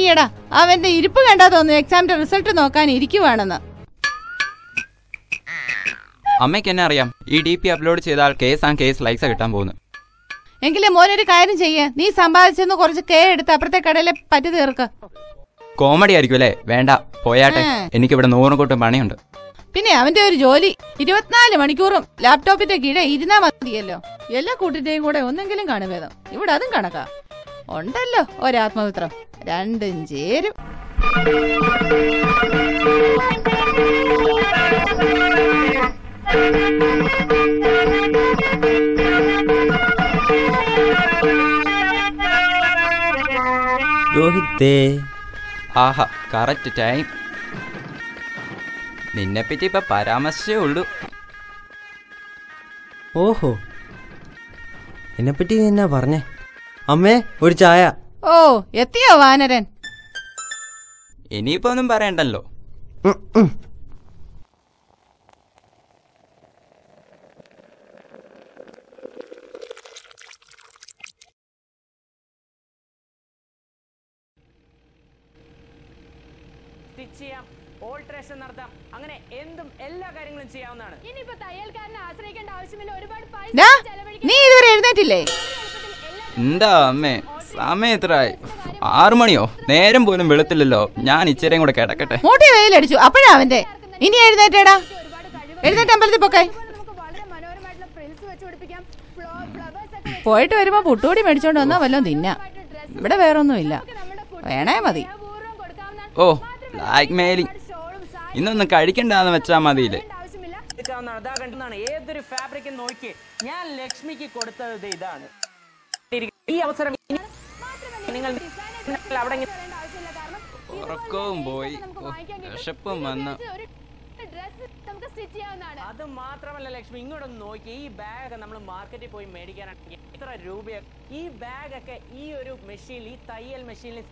അയ്യടാ, അവന്റെ ഇരിപ്പ് കണ്ടാ തോന്നുന്നു എക്സാമിന്റെ റിസൾട്ട് നോക്കാൻ ഇരിക്കുവാണെന്ന്. അമ്മയ്ക്ക് എന്നെ അറിയാം, ഈ DP അപ്ലോഡ് ചെയ്താൽ കേസ് ലൈക്സ് കിട്ടാൻ പോകുന്നു. എങ്കിലും മോനൊരു കാര്യം ചെയ്യേ, നീ സമ്പാദിച്ചെന്ന് കുറച്ച് എടുത്ത് അപ്പുറത്തെ കടയിലെ പറ്റി തീർക്ക്. കോമഡി ആയിരിക്കും അല്ലേ? വേണ്ട, പോയാട്ടെ, എനിക്കിവിടെ 100 കൂട്ടം പണിയുണ്ട്. പിന്നെ അവന്റെ ഒരു ജോലി 24 മണിക്കൂറും ലാപ്ടോപ്പിന്റെ കീഴെ ഇരുന്നാ മതിയല്ലോ. എല്ലാ കൂട്ടിന്റെയും കൂടെ ഒന്നെങ്കിലും കാണുവേദം. ഇവിടെ അതും കണക്കാ. ഉണ്ടല്ലോ ഒരാത്മമിത്രം, രണ്ടും ചേരും. രോഹിത്തേ, ആഹാ, കറക്റ്റ് ടൈം. നിന്നെപ്പറ്റി ഇപ്പൊ പരാമർശിച്ചേ ഉള്ളൂ. ഓഹോ, എന്നെപ്പറ്റി എന്നാ പറഞ്ഞേ? അമ്മേ, ഒരു ചായ. ഓ, എത്തിയോ വാനരൻ? ഇനിയിപ്പോ ഒന്നും പറയണ്ടല്ലോ. ഓൾട്രേഷൻ നടത്താം, അങ്ങനെ എന്തും എല്ലാ കാര്യങ്ങളും ചെയ്യാവുന്നതാണ്. ഇനിയിപ്പോ തയ്യൽക്കാരനെ ആശ്രയിക്കേണ്ട ആവശ്യമില്ല. ഒരുപാട് പൈസ നീ ഇതുവരെ എഴുന്നേറ്റില്ലേ? എന്താ അമ്മേ, സമയം എത്രയായി? 6 മണിയോ? നേരം പോലും വെളുത്തില്ലല്ലോ. ഞാൻ ഇച്ചിരിയും കൂടെ കിടക്കട്ടെ. മൂട്ടി വെയിലടിച്ചു അപ്പോഴാ അവന്റെ. ഇനി എഴുന്നേറ്റേടാ, എഴുന്നേറ്റ് അമ്പലത്തിൽ പൊക്കെ. പോയിട്ട് വരുമ്പോ പുട്ടുകൂടി മേടിച്ചോണ്ട് വന്നാ വല്ലതും തിന്നാ. ഇവിടെ വേറൊന്നുമില്ല, വേണേ മതി. ഓ, ബ്ലാക്ക് മെയിലിംഗ്. ഇന്നൊന്നും കഴിക്കണ്ടെന്ന് വെച്ചാ മതിയില്ലേ? ഏതൊരു ഫാബ്രിക് നോക്കി ഞാൻ ലക്ഷ്മിക്ക് കൊടുത്തത് ഇതാണ്. ഈ അവസരം നിങ്ങൾ ഉറക്കവും പോയി, വിശപ്പും വന്ന്. അത് മാത്രമല്ല ലക്ഷ്മി, ഇങ്ങോട്ടൊന്ന് നോക്കി. ഈ ബാഗ് നമ്മൾ മാർക്കറ്റിൽ പോയി മേടിക്കാനാണെങ്കിൽ എത്ര രൂപയാണ്? ഈ ബാഗ് ഒക്കെ ഈ ഒരു മെഷീനിൽ, ഈ തയ്യൽ മെഷീനിൽ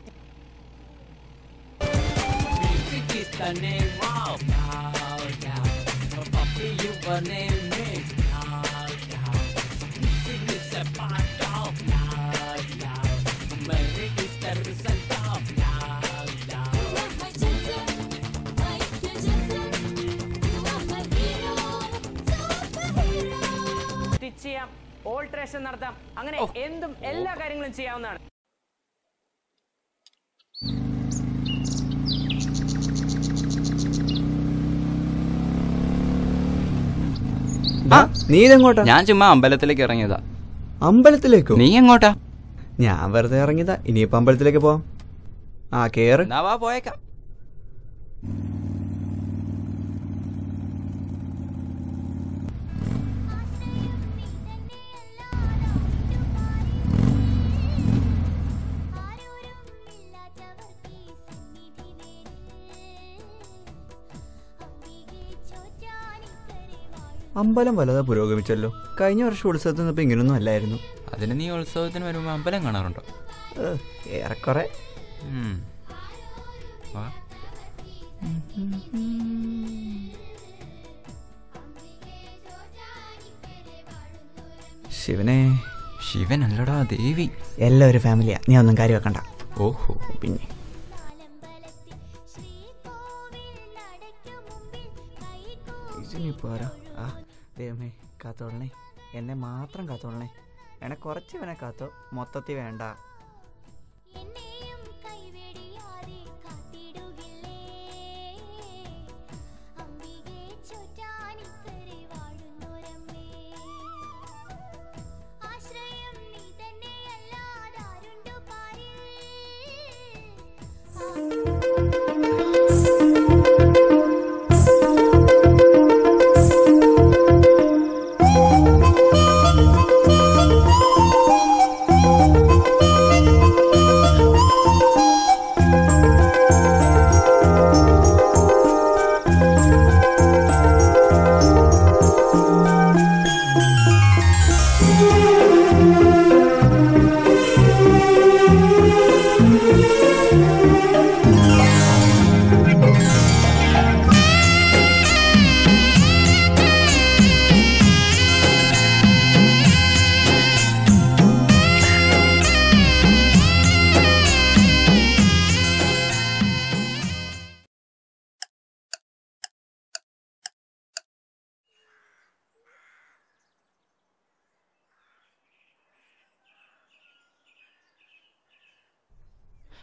സ്റ്റിച്ച് ചെയ്യാം, ഓൾട്രേഷൻ നടത്താം, അങ്ങനെ എന്തും എല്ലാ കാര്യങ്ങളും ചെയ്യാവുന്നതാണ്. നീ ഇതെങ്ങോട്ടാ? ഞാൻ ചുമ്മാ അമ്പലത്തിലേക്ക് ഇറങ്ങിയതാ. അമ്പലത്തിലേക്കോ? നീ എങ്ങോട്ടാ? ഞാൻ വെറുതെ ഇറങ്ങിയതാ. ഇനിയിപ്പോ അമ്പലത്തിലേക്ക് പോവാം. ആ, കേറ്. വാ, പോയേക്കാം. അമ്പലം വലുതാ പുരോഗമിച്ചല്ലോ. കഴിഞ്ഞ വർഷം ഉത്സവത്തിൽ നിന്നപ്പോ ഇങ്ങനൊന്നും അല്ലായിരുന്നു. അതിന് നീ ഉത്സവത്തിന് വരുമ്പോ അമ്പലം കാണാറുണ്ടോ? ഏറെക്കുറെ. ശിവനെ. ശിവനല്ലടാ, ദേവി. എല്ലാവരും ഫാമിലിയാ, നീ ഒന്നും കാര്യം വെക്കണ്ട. ഓഹോ, പിന്നെ ദൈവമേ, കാത്തോളണേ, എന്നെ മാത്രം കാത്തോളണേ. എന്നെ കുറച്ച് ഇവനെ കാത്തോ, മൊത്തത്തിൽ വേണ്ട.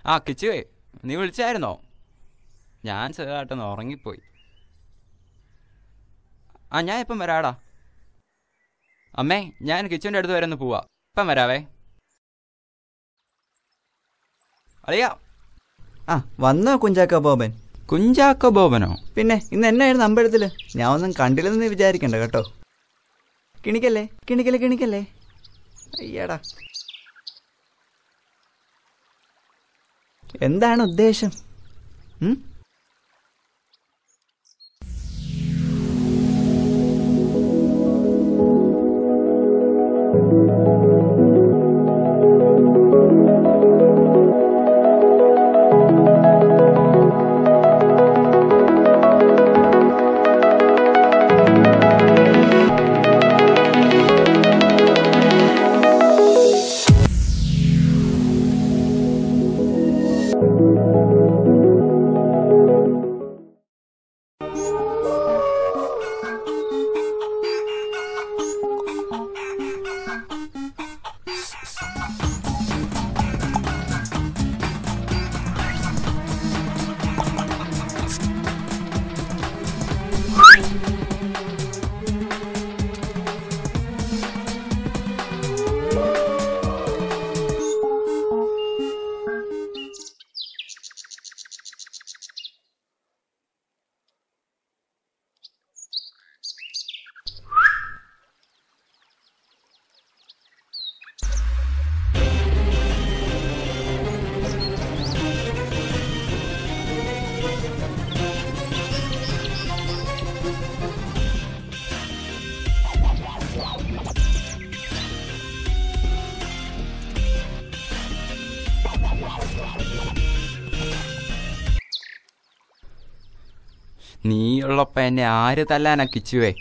ആ കിച്ചുവേ, നീ വിളിച്ചായിരുന്നോ? ഞാൻ ചെറുതായിട്ടൊന്ന് ഉറങ്ങിപ്പോയി. ആ ഞാൻ ഇപ്പം വരാടാ. അമ്മേ, ഞാൻ കിച്ചുവിൻ്റെ അടുത്ത് വരെ ഒന്ന് പോവാ. ഇപ്പം വരാവേ. അളിയാ. ആ വന്നോ കുഞ്ചാക്കോ ബോബൻ? കുഞ്ചാക്കോ ബോബനോ? പിന്നെ ഇന്ന് എന്നായിരുന്നു അമ്പലത്തിൽ? ഞാൻ ഒന്നും കണ്ടില്ലെന്ന് നീ വിചാരിക്കണ്ട കേട്ടോ. കിണിക്കല്ലേ കിണിക്കല്ലേ കിണിക്കല്ലേ. അയ്യടാ, എന്താണ് ഉദ്ദേശം? നീയുള്ളപ്പ എന്നെ ആര് തല്ലാനാ കിച്ചുവേ?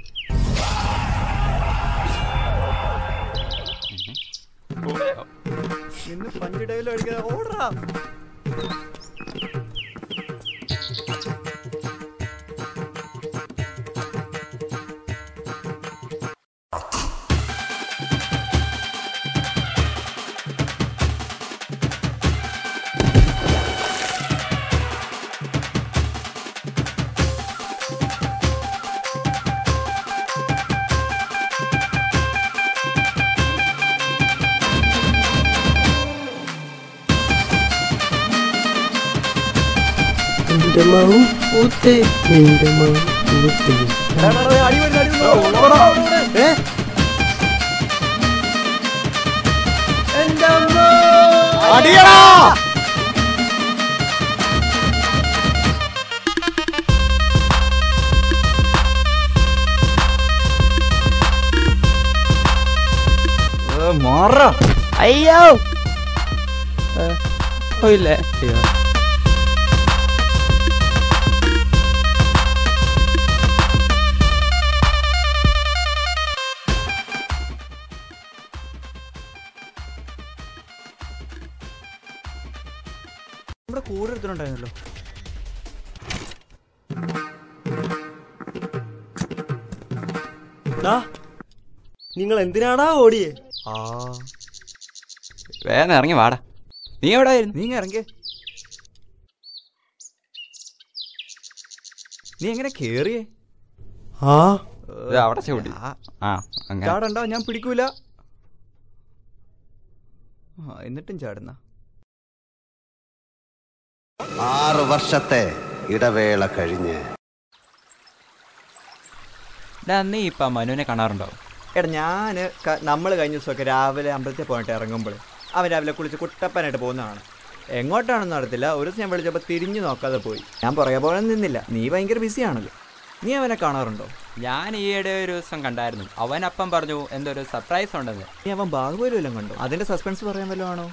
അയ്യോ ഇല്ലേ? നമ്മുടെ കൂടെ എടുത്തിട്ടുണ്ടായിരുന്നല്ലോ. നിങ്ങൾ എന്തിനാടാ ഓടിയേ? വേഗം ഇറങ്ങി വാടാ. നീ എവിടെ ആയിരുന്നു? നീ ഇറങ്ങിയ നീ എങ്ങനെ കേറിയേ? അവിടെ ചവിട്ടി. ആ അങ്ങനെ ചാടണ്ടോ, ഞാൻ പിടിക്കൂല. എന്നിട്ടും ചാടുന്ന 6 വർഷത്തെ ഇടവേള കഴിഞ്ഞ് നീ ഇപ്പൊ മനുവിനെ കാണാറുണ്ടോ? എടാ നമ്മൾ കഴിഞ്ഞ ദിവസമൊക്കെ രാവിലെ അമ്പലത്തിൽ പോയിട്ട് ഇറങ്ങുമ്പോൾ അവൻ രാവിലെ കുളിച്ച് കുട്ടപ്പനായിട്ട് പോകുന്നതാണ്. എങ്ങോട്ടാണെന്ന് അറിയത്തില്ല. ഒരു ദിവസം ഞാൻ വിളിച്ചപ്പോൾ തിരിഞ്ഞു നോക്കാതെ പോയി. ഞാൻ പുറകെ പോലെ നിന്നില്ല. നീ ഭയങ്കര ബിസിയാണല്ലോ. നീ അവനെ കാണാറുണ്ടോ? ഞാൻ ഈയിടെ ഒരു ദിവസം കണ്ടായിരുന്നു. അവനപ്പം പറഞ്ഞു എന്തൊരു സർപ്രൈസ് ഉണ്ടെന്ന്. നീ അവൻ ബാഹുബലി വല്ലതും കണ്ടോ? അതിന്റെ സസ്പെൻസ് പറയാൻ വല്ലതും ആണോ?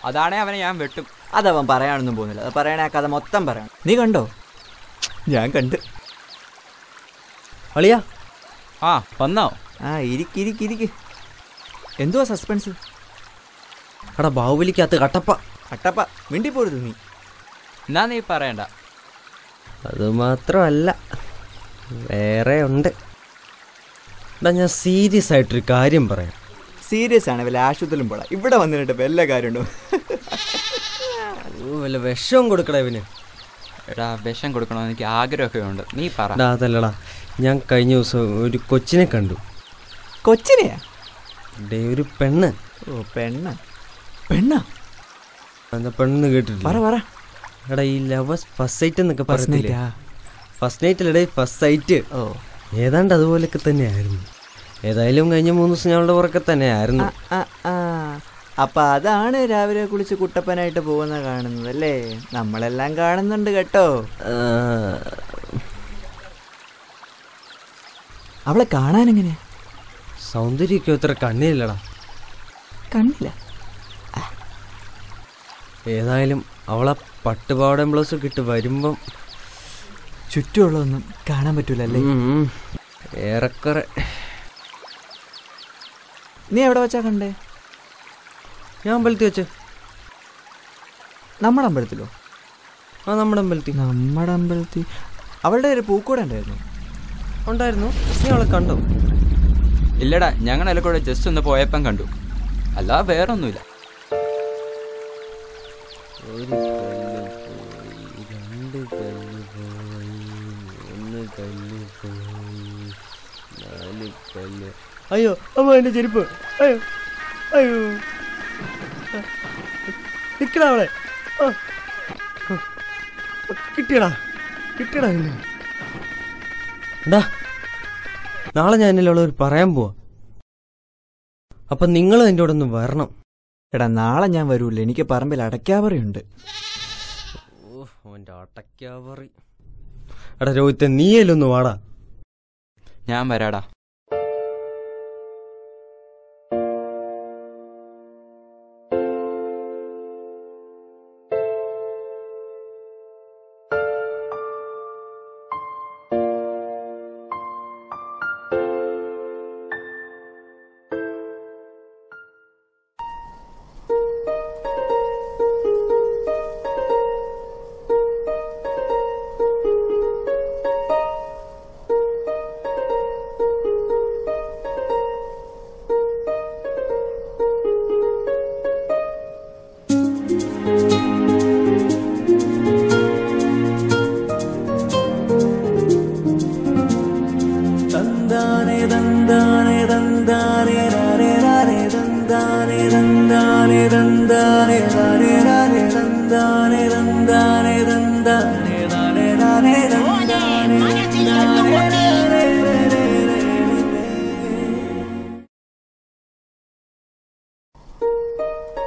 അതാണേ അവനെ ഞാൻ വെട്ടും. അതവൻ പറയാനൊന്നും പോകുന്നില്ല. അത് പറയണ ആ കഥ മൊത്തം പറയണം. നീ കണ്ടോ? ഞാൻ കണ്ട്. അളിയാ ആ വന്നോ? ആ ഇരിക്ക്. എന്തുവാ സസ്പെൻസ്? എടാ ബാഹുബലിക്കകത്ത് കട്ടപ്പ മിണ്ടിപ്പോരുത് നീ. എന്നാ നീ പറയണ്ട. അത് മാത്രമല്ല വേറെ ഉണ്ട്. എടാ ഞാൻ സീരിയസ് ആയിട്ടൊരു കാര്യം പറയാം. സീരിയസ് ആണ്. വല്ല ആശുപത്രിയിലും പോടാ. ഇവിടെ വന്നിട്ട് വല്ല കാര്യമുണ്ടോ? വല്ല വിഷം കൊടുക്കടാ ഇവന്. എടാ വിഷം കൊടുക്കണമെന്ന് എനിക്ക് ആഗ്രഹമൊക്കെ ഉണ്ട്, നീ പറ. അതല്ലടാ, ഞാൻ കഴിഞ്ഞ ദിവസം ഒരു കൊച്ചിനെ കണ്ടു. കൊച്ചിനെയാ? ഒരു പെണ്ണ്. ഓ പെണ്ണ്. പെണ്ണാ? എന്താ പെണ്ണെന്ന് കേട്ടിട്ടില്ല? പറ. എടാ ഈ ലവേഴ്സ് ഫസ്റ്റ് സൈറ്റ് എന്നൊക്കെ പറഞ്ഞില്ലേ? ഫസ്റ്റ് നൈറ്റിലടേ ഫസ്റ്റ് സൈറ്റ്. ഓ ഏതാണ്ട് അതുപോലൊക്കെ തന്നെയായിരുന്നു. ഏതായാലും കഴിഞ്ഞ 3 ദിവസം ഞങ്ങളുടെ പുറക്കെ തന്നെയായിരുന്നു. അപ്പൊ അതാണ് രാവിലെ കുളിച്ച് കുട്ടപ്പനായിട്ട് പോകുന്ന കാണുന്നത് അല്ലേ? നമ്മളെല്ലാം കാണുന്നുണ്ട് കേട്ടോ. അവളെ കാണാൻ എങ്ങനെയാ? സൗന്ദര്യമൊക്കെ അത്ര കണ്ണില്ലടാ. കണ്ടില്ല. ഏതായാലും അവളെ പട്ടുപാവാടയും ബ്ലൗസൊക്കെ ഇട്ട് വരുമ്പം ചുറ്റുമുള്ളതൊന്നും കാണാൻ പറ്റൂലല്ലേ? ഏറെക്കുറെ. നീ എവിടെ വെച്ചാ കണ്ടേ? ഞാൻ അമ്പലത്തിൽ വെച്ച്. നമ്മുടെ അമ്പലത്തിലോ? ആ നമ്മുടെ അമ്പലത്തിൽ. നമ്മുടെ അമ്പലത്തിൽ അവളുടെ ഒരു പൂക്കൂടെ ഉണ്ടായിരുന്നു. ഉണ്ടായിരുന്നു. നീ അവളെ കണ്ടോ? ഇല്ലടാ, ഞങ്ങളെല്ലാം കൂടെ ജസ്റ്റ് ഒന്ന് പോയപ്പം കണ്ടു, അല്ല വേറെ ഒന്നുമില്ല. ഒരു കല്ല് പോയി, 2 കല്ല് പോയി, 1 കല്ല് പോയി, 4 കല്ല്. അയ്യോ അമ്മ എൻ്റെ ചെരുപ്പ്. അയ്യോ അയ്യോ നിൽക്കണ അവളെ. കിട്ടിയടാ എന്നെ. എടാ നാളെ ഞാൻ എന്നോട് പറയാൻ പോവാ. അപ്പം നിങ്ങളും എൻ്റെ കൂടെ ഒന്ന് വരണം. എടാ നാളെ ഞാൻ വരൂല്ല, എനിക്ക് പറമ്പിൽ അടയ്ക്കാവറിയുണ്ട്. ഓൻ്റെ അടയ്ക്കാവറി. എടാ രോഹിത്തെ നീയല്ലൊന്ന് വാടാ. ഞാൻ വരാടാ.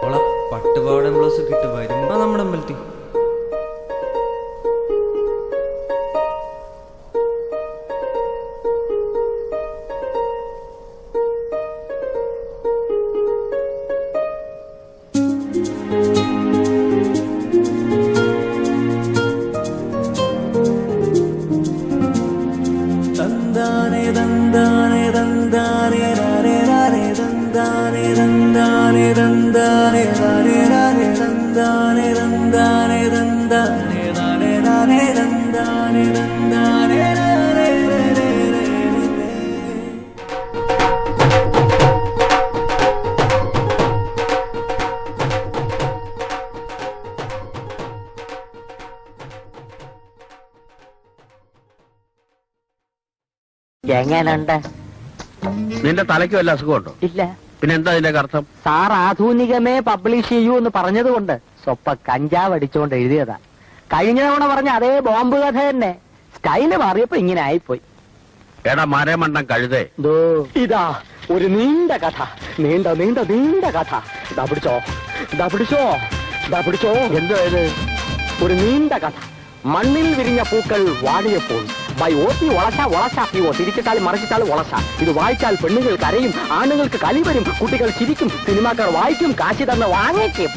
അവളെ പട്ടുപാവാടയും ബ്ലൗസൊക്കെ ഇട്ട് വരുമ്പോ നമ്മുടെ അമ്പലത്തിൽ. എങ്ങനുണ്ട്? നിന്റെ തലയ്ക്ക് വല്ല അസുഖമുണ്ടോ? ഇല്ല. പിന്നെ എന്താ ഇതിന്റെ അർത്ഥം? സാർ ആധുനികമേ പബ്ലിഷ് ചെയ്യൂ എന്ന് പറഞ്ഞതുകൊണ്ട് സ്വപ്പ കഞ്ചാവ് അടിച്ചുകൊണ്ട് എഴുതിയതാ. കഴിഞ്ഞ തവണ പറഞ്ഞ അതേ ബോംബ് കഥ തന്നെ, സ്റ്റൈല് മാറിയപ്പോ ഇങ്ങനെ ആയിപ്പോയി. എടാ മരമണ്ടം കഴുതേ, ഇതാ ഒരു നീണ്ട കഥ, നീണ്ട നീണ്ട നീണ്ട കഥ. ഇതാ പിടിച്ചോ, ഇതാ പിടിച്ചോ, ഇതാ പിടിച്ചോ. എന്തോ ഇത്? ഒരു നീണ്ട കഥ. മണ്ണിൽ വിരിഞ്ഞ പൂക്കൾ വാടിയപ്പോൾ ബൈ ഓട്ടി വളശ തിരിച്ചിട്ടാൽ മറിച്ചിട്ടാൽ വളശ. ഇത് വായിച്ചാൽ പെണ്ണുങ്ങൾ കരയും, ആണുങ്ങൾക്ക് കലി വരും, കുട്ടികൾ ചിരിക്കും, സിനിമാക്കാർ വായിക്കും, കാശി തന്നെ വാങ്ങിക്കും.